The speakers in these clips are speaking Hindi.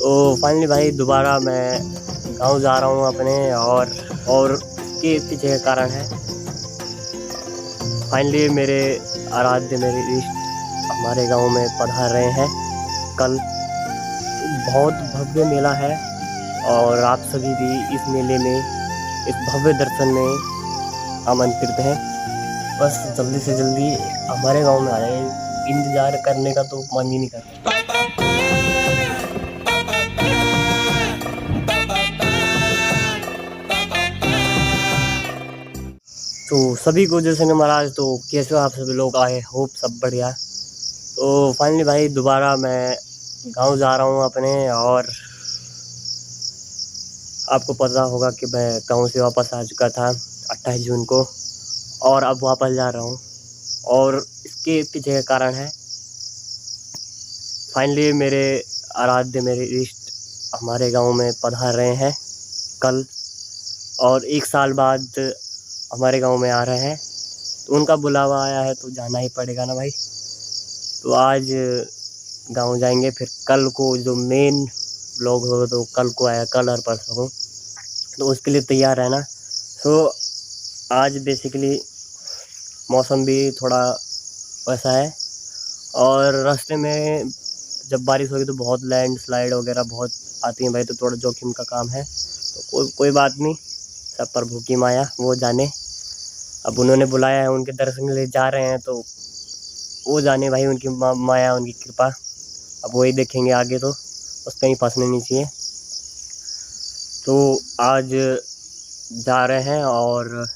तो फाइनली भाई दोबारा मैं गांव जा रहा हूँ अपने और इसके पीछे का कारण है फाइनली मेरे आराध्य मेरे इष्ट हमारे गांव में पधार रहे हैं कल। तो बहुत भव्य मेला है और आप सभी भी इस मेले में इस भव्य दर्शन में आमंत्रित हैं। बस जल्दी से जल्दी हमारे गांव में आ जाए, इंतजार करने का तो मन ही नहीं करता। तो सभी को जैसे कि महाराज, तो कैसे हो आप सभी लोग? आए होप सब बढ़िया। तो फाइनली भाई दोबारा मैं गांव जा रहा हूं अपने, और आपको पता होगा कि मैं गांव से वापस आ चुका था 28 जून को, और अब वापस जा रहा हूं। और इसके पीछे का कारण है फाइनली मेरे आराध्य मेरे इष्ट हमारे गांव में पधार रहे हैं कल, और 1 साल बाद हमारे गांव में आ रहे हैं। तो उनका बुलावा आया है तो जाना ही पड़ेगा ना भाई। तो आज गांव जाएंगे, फिर कल को जो मेन ब्लॉग होगा तो कल को आया, कल और परसों को, तो उसके लिए तैयार रहना। तो आज बेसिकली मौसम भी थोड़ा वैसा है, और रास्ते में जब बारिश होगी तो बहुत लैंडस्लाइड वगैरह बहुत आती हैं भाई, तो थोड़ा जोखिम का काम है। तो कोई बात नहीं, सब प्रभु की माया, वो जाने। अब उन्होंने बुलाया है, उनके दर्शन के लिए जा रहे हैं, तो वो जाने भाई, उनकी माया उनकी कृपा। अब वही देखेंगे आगे, तो बस कहीं फंसने नहीं चाहिए। तो आज जा रहे हैं, और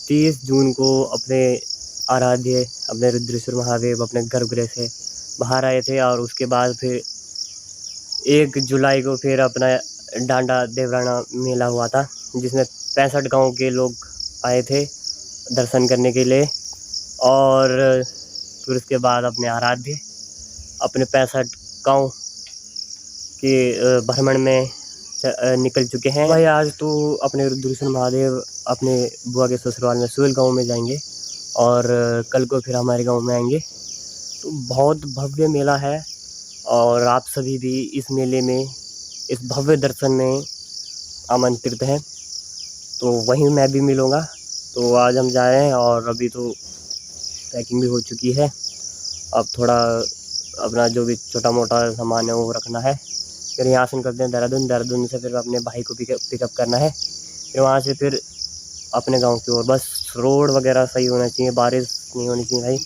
30 जून को अपने आराध्य अपने रुद्रेश्वर महादेव अपने गर्भगृह से बाहर आए थे, और उसके बाद फिर 1 जुलाई को फिर अपना डांडा देवराना मेला हुआ था, जिसमें 65 गांव के लोग आए थे दर्शन करने के लिए। और फिर उसके बाद अपने आराध्य अपने 65 गांव के भ्रमण में निकल चुके हैं भाई। आज तो अपने रुद्रेश्वर महादेव अपने बुआ के ससुराल में सुहेल गांव में जाएंगे, और कल को फिर हमारे गांव में आएंगे। तो बहुत भव्य मेला है, और आप सभी भी इस मेले में इस भव्य दर्शन में आमंत्रित हैं। तो वहीं मैं भी मिलूँगा। तो आज हम जा रहे हैं, और अभी तो पैकिंग भी हो चुकी है। अब थोड़ा अपना जो भी छोटा मोटा सामान है वो रखना है। फिर यहाँ से निकलते हैं देहरादून से फिर अपने भाई को पिकअप करना है, फिर वहाँ से फिर अपने गांव की ओर। बस रोड वगैरह सही होना चाहिए, बारिश नहीं होनी चाहिए भाई,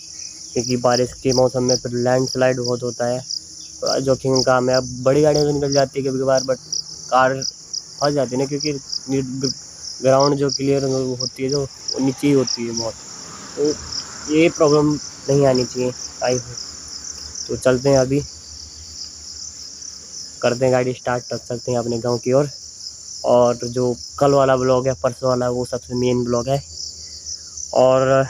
क्योंकि बारिश के मौसम में फिर लैंडस्लाइड बहुत होता है, थोड़ा जोखिम का काम है। अब बड़ी गाड़ियाँ तो निकल जाती है कभी कभार, बट कार फंस जाती है ना, क्योंकि ग्राउंड जो क्लियर होती है जो नीचे ही होती है बहुत, तो ये प्रॉब्लम नहीं आनी चाहिए। आई हो तो चलते हैं, अभी करते हैं गाड़ी स्टार्ट, तब चलते हैं अपने गांव की ओर। और जो कल वाला ब्लॉग है, परसों वाला, वो सबसे मेन ब्लॉग है। और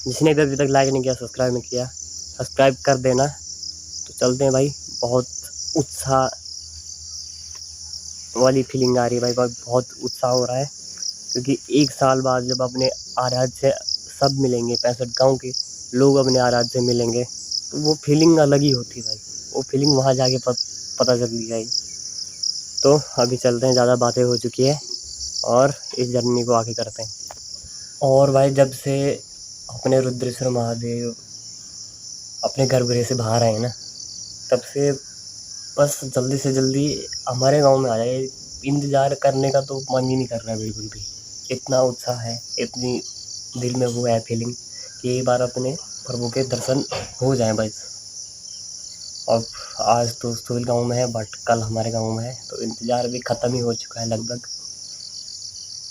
जिसने भी अभी तक लाइक नहीं किया, सब्सक्राइब नहीं किया, सब्सक्राइब कर देना। तो चलते हैं भाई, बहुत उत्साह वाली फीलिंग आ रही है भाई, बहुत उत्साह हो रहा है, क्योंकि 1 साल बाद जब अपने आराध्य से सब मिलेंगे, 65 गांव के लोग अपने आराध्य से मिलेंगे, तो वो फीलिंग अलग ही होती है भाई। वो फीलिंग वहाँ जाके पता चल जाएगी। तो अभी चलते हैं, ज़्यादा बातें हो चुकी है, और इस जर्नी को आगे करते हैं। और भाई जब से अपने रुद्रेश्वर महादेव अपने गर्भगृह से बाहर आए ना, तब से बस जल्दी से जल्दी हमारे गांव में आ जाए, इंतज़ार करने का तो मन ही नहीं कर रहा है बिल्कुल भी। इतना उत्साह है, इतनी दिल में वो है फीलिंग कि एक बार अपने प्रभु के दर्शन हो जाएं बस। अब आज तो सुहेल गांव में है, बट कल हमारे गांव में है, तो इंतज़ार भी ख़त्म ही हो चुका है लगभग।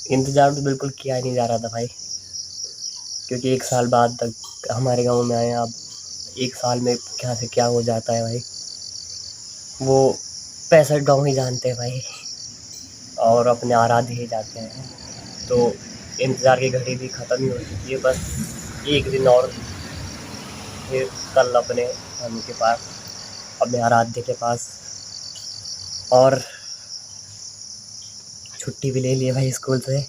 इंतज़ार तो बिल्कुल किया ही नहीं जा रहा था भाई, क्योंकि 1 साल बाद तक हमारे गांव में आए। अब 1 साल में क्या से क्या हो जाता है भाई, वो 65 गांव ही जानते हैं भाई, और अपने आराध्य ही जाते हैं। तो इंतज़ार की घड़ी भी ख़त्म ही हो चुकी है, बस 1 दिन और, फिर कल अपने हम के पास, अपने आराध्य के पास। और छुट्टी भी ले ली है भाई स्कूल से,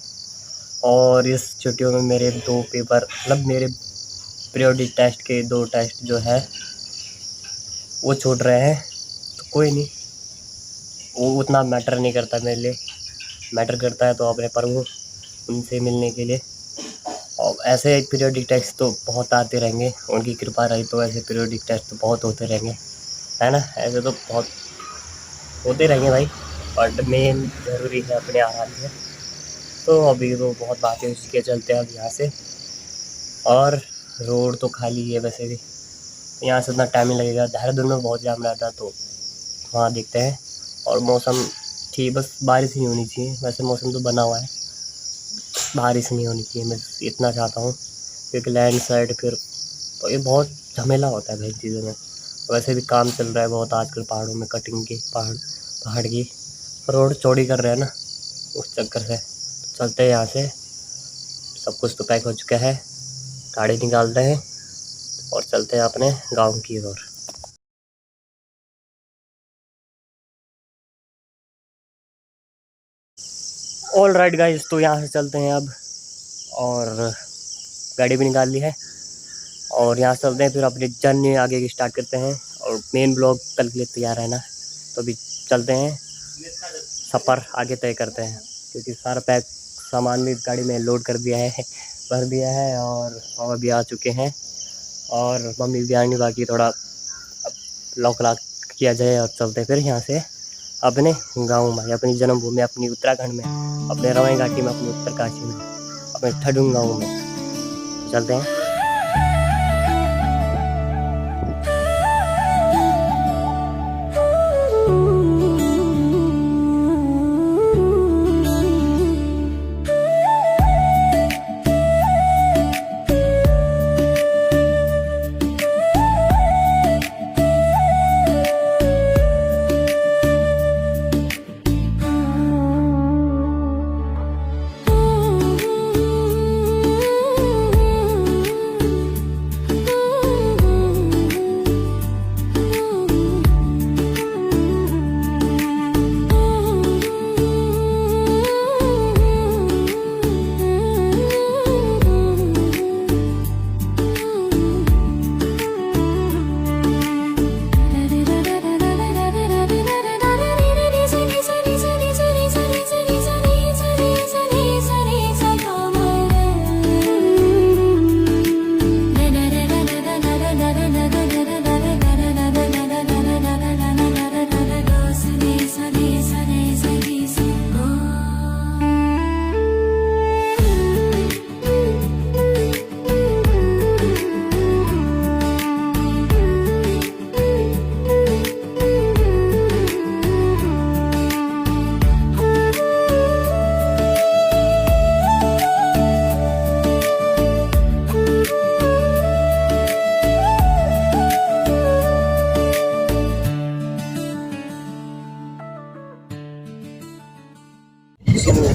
और इस छुट्टियों में मेरे 2 पेपर, मतलब मेरे पीरियोडिक टेस्ट के 2 टेस्ट जो है वो छूट रहे हैं। तो कोई नहीं, वो उतना मैटर नहीं करता मेरे लिए। मैटर करता है तो अपने प्रभु, उनसे मिलने के लिए। और ऐसे पीरियोडिक टेस्ट तो बहुत आते रहेंगे, उनकी कृपा रही तो ऐसे पीरियोडिक टेस्ट तो बहुत होते रहेंगे, है ना। ऐसे तो बहुत होते रहेंगे भाई, बट मेन ज़रूरी है अपने आराध्य। तो अभी तो बहुत बातें उसके चलते हैं अब यहाँ से। और रोड तो खाली है वैसे भी, यहाँ से उतना टाइम नहीं लगेगा। देहरादून में बहुत जाम रहता तो वहाँ देखते हैं। और मौसम ठीक, बस बारिश नहीं होनी चाहिए। वैसे मौसम तो बना हुआ है, बारिश नहीं होनी चाहिए, मैं इतना चाहता हूँ। क्योंकि लैंड स्लाइड फिर तो ये बहुत झमेला होता है भाई चीज़ों में। वैसे भी काम चल रहा है बहुत आजकल पहाड़ों में, कटिंग की, पहाड़ की रोड चौड़ी कर रहे हैं ना, उस चक्कर से। चलते हैं यहाँ से, सब कुछ तो पैक हो चुका है, गाड़ी निकालते हैं और चलते हैं अपने गाँव की ओर। ऑल राइट गाइस, तो यहाँ से चलते हैं अब, और गाड़ी भी निकाल ली है और यहाँ से चलते हैं, फिर अपनी जर्नी आगे की स्टार्ट करते हैं। और मेन ब्लॉग कल के लिए तैयार है ना, तो अभी चलते हैं, सफ़र आगे तय करते हैं। क्योंकि सारा पैक सामान भी गाड़ी में लोड कर दिया है, भर दिया है, और पापा भी आ चुके हैं और मम्मी भी आनी बाकी, थोड़ा लॉक लॉक किया जाए और चलते फिर यहाँ से अपने गाँव में, अपनी जन्मभूमि, अपनी उत्तराखंड में, अपने रवाई घाटी में, अपनी उत्तरकाशी में, अपने ठडुंग गाँव में चलते हैं।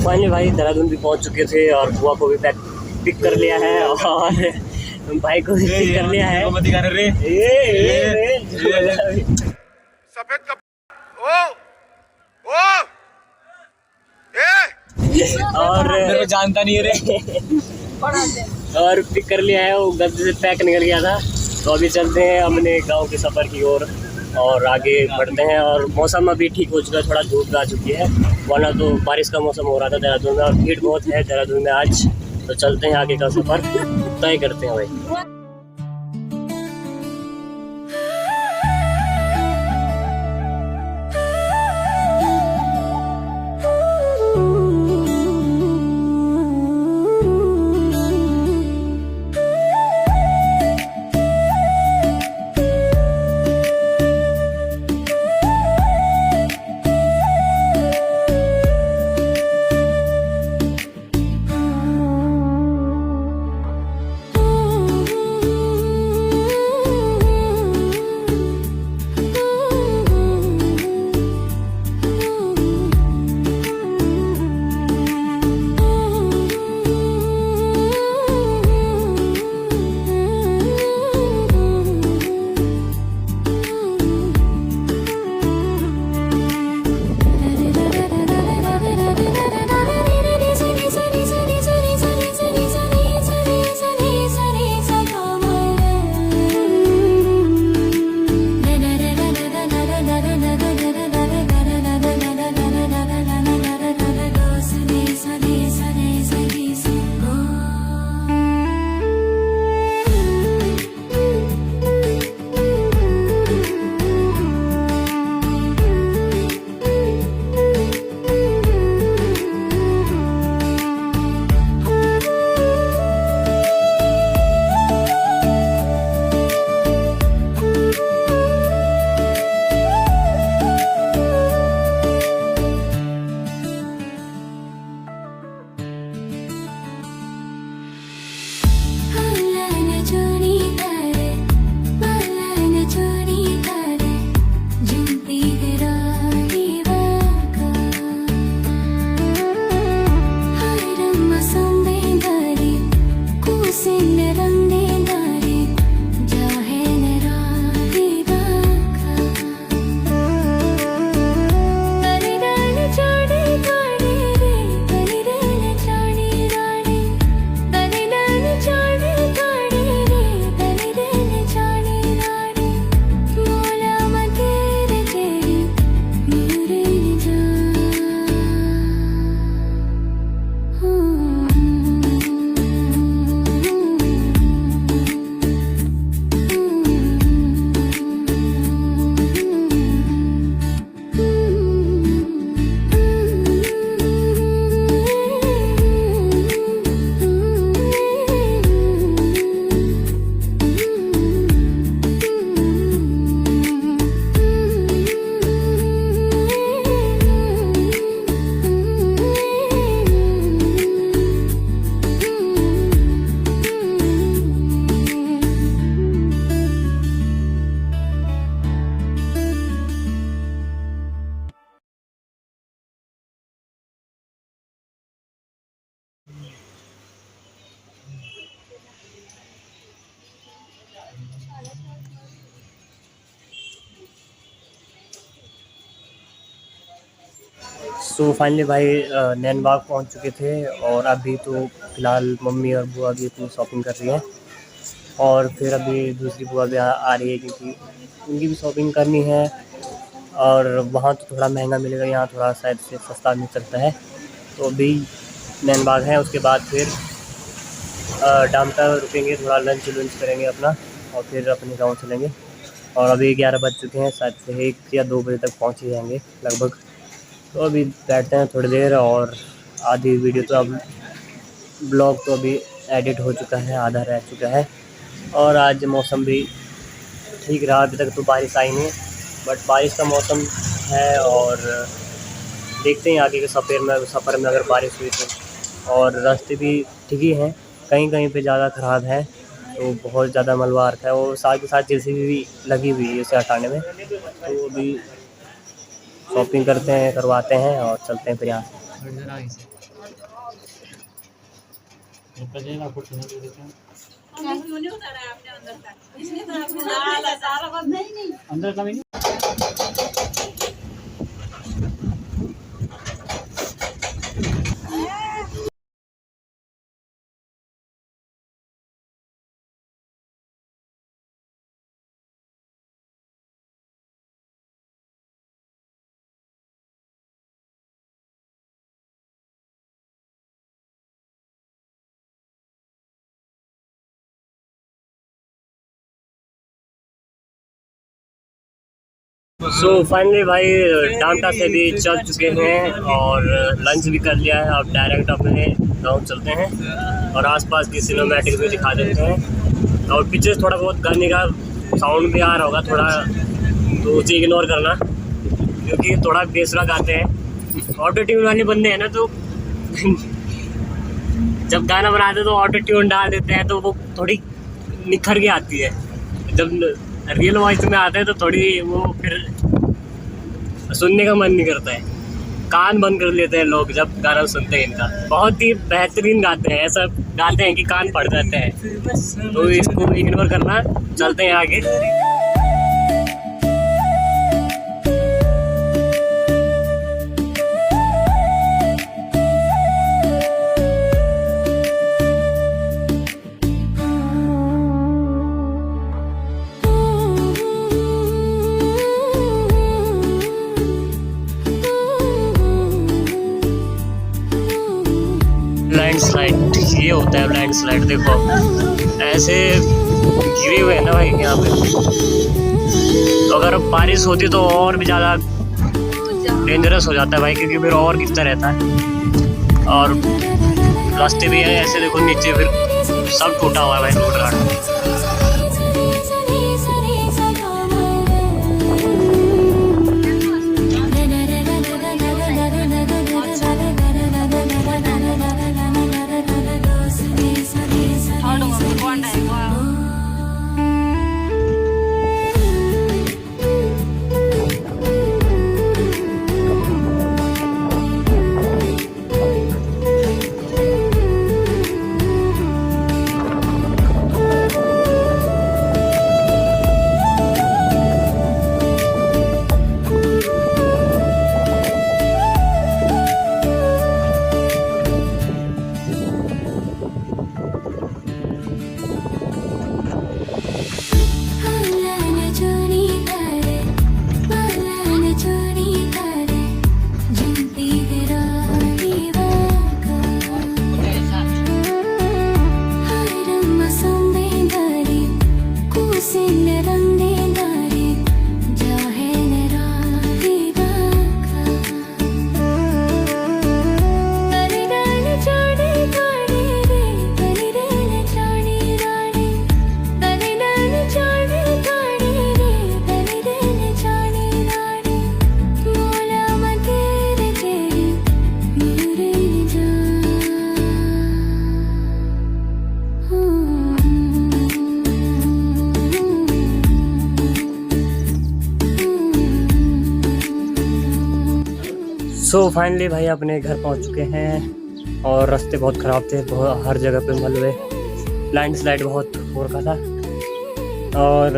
फाइनली भाई देहरादून भी पहुंच चुके थे और बुआ को भी पिक कर लिया है और भाई को भी पिक कर लिया है। सफेद और जानता नहीं है रे। और पिक कर लिया है, वो गद्दे से पैक निकल गया था। तो अभी चलते हैं अपने गांव के सफ़र की ओर और आगे बढ़ते हैं। और मौसम अभी ठीक हो चुका है, थोड़ा धूप आ चुकी है, वरना तो बारिश का मौसम हो रहा था देहरादून में। और भीड़ बहुत है देहरादून में आज, तो चलते हैं आगे का सफ़र तय करते हैं भाई। सो फाइनली भाई नैनबाग पहुंच चुके थे और अभी तो फ़िलहाल मम्मी और बुआ भी अपनी शॉपिंग कर रही हैं और फिर अभी दूसरी बुआ भी आ रही है क्योंकि उनकी भी शॉपिंग करनी है। और वहाँ तो थोड़ा महंगा मिलेगा, यहाँ थोड़ा शायद से सस्ता मिल सकता है। तो अभी नैनबाग है, उसके बाद फिर डामटा रुकेंगे, थोड़ा लंच करेंगे अपना और फिर अपने गाँव चलेंगे। और अभी 11 बज चुके हैं, शायद से 1 या 2 बजे तक पहुँच ही जाएंगे लगभग। तो अभी बैठते हैं थोड़ी देर और आधी वीडियो तो अब ब्लॉग तो अभी एडिट हो चुका है, आधा रह चुका है। और आज मौसम भी ठीक रहा, अभी तक तो बारिश आई नहीं, बट बारिश का मौसम है और देखते हैं आगे के सफ़र में अगर बारिश हुई तो। और रास्ते भी ठीक ही हैं, कहीं कहीं पे ज़्यादा ख़राब है, तो बहुत ज़्यादा मलबा रखा है। वो साथ के साथ जेसीबी भी लगी हुई है इसे हटाने में। तो अभी शॉपिंग करते हैं, करवाते हैं और चलते हैं फिर यहाँ से। अंदर का नहीं। सो फाइनली भाई डामटा से भी चल चुके हैं और लंच भी कर लिया है। अब डायरेक्ट अपने गांव चलते हैं और आसपास की सिनेमैटिक भी दिखा देते हैं। और पीछे थोड़ा बहुत गाने का साउंड भी आ रहा होगा थोड़ा, तो उसे इग्नोर करना क्योंकि थोड़ा बेसुरा गाते हैं। ऑटो ट्यून वाले बंदे हैं ना, तो जब गाना बनाते तो ऑटो ट्यून डाल देते हैं तो वो थोड़ी निखर के आती है। जब रियल वॉइस में आते हैं तो थोड़ी वो फिर सुनने का मन नहीं करता है, कान बंद कर लेते हैं लोग जब गाना सुनते हैं इनका। बहुत ही बेहतरीन गाते हैं, ऐसा गाते हैं कि कान फट जाते हैं। तो इसको इग्नोर करना, चलते हैं आगे। लैंडस्लाइड, ये होता है लैंडस्लाइड। देखो ऐसे गिरे हुए हैं ना भाई यहाँ पे, तो अगर बारिश होती तो और भी ज़्यादा डेंजरस हो जाता है भाई, क्योंकि फिर और गिरता रहता है। और रास्ते भी है ऐसे, देखो नीचे फिर सब टूटा हुआ है भाई, रोड घाट। सो फाइनली भाई अपने घर पहुंच चुके हैं और रास्ते बहुत ख़राब थे, बहुत हर जगह पे मलबे, लैंडस्लाइड बहुत हो रखा था और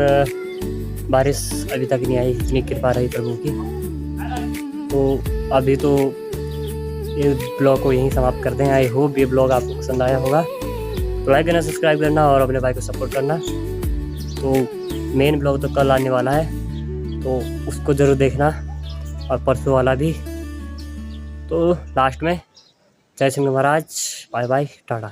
बारिश अभी तक नहीं आई, इतनी कृपा रही प्रभु की। तो अभी तो इस ब्लॉग को यहीं समाप्त करते हैं। आई होप ये ब्लॉग आपको पसंद आया होगा, तो लाइक करना, सब्सक्राइब करना और अपने भाई को सपोर्ट करना। तो मेन ब्लॉग तो कल आने वाला है, तो उसको ज़रूर देखना, और परसों वाला भी। तो लास्ट में जय सिंह महाराज, बाय बाय, टाटा।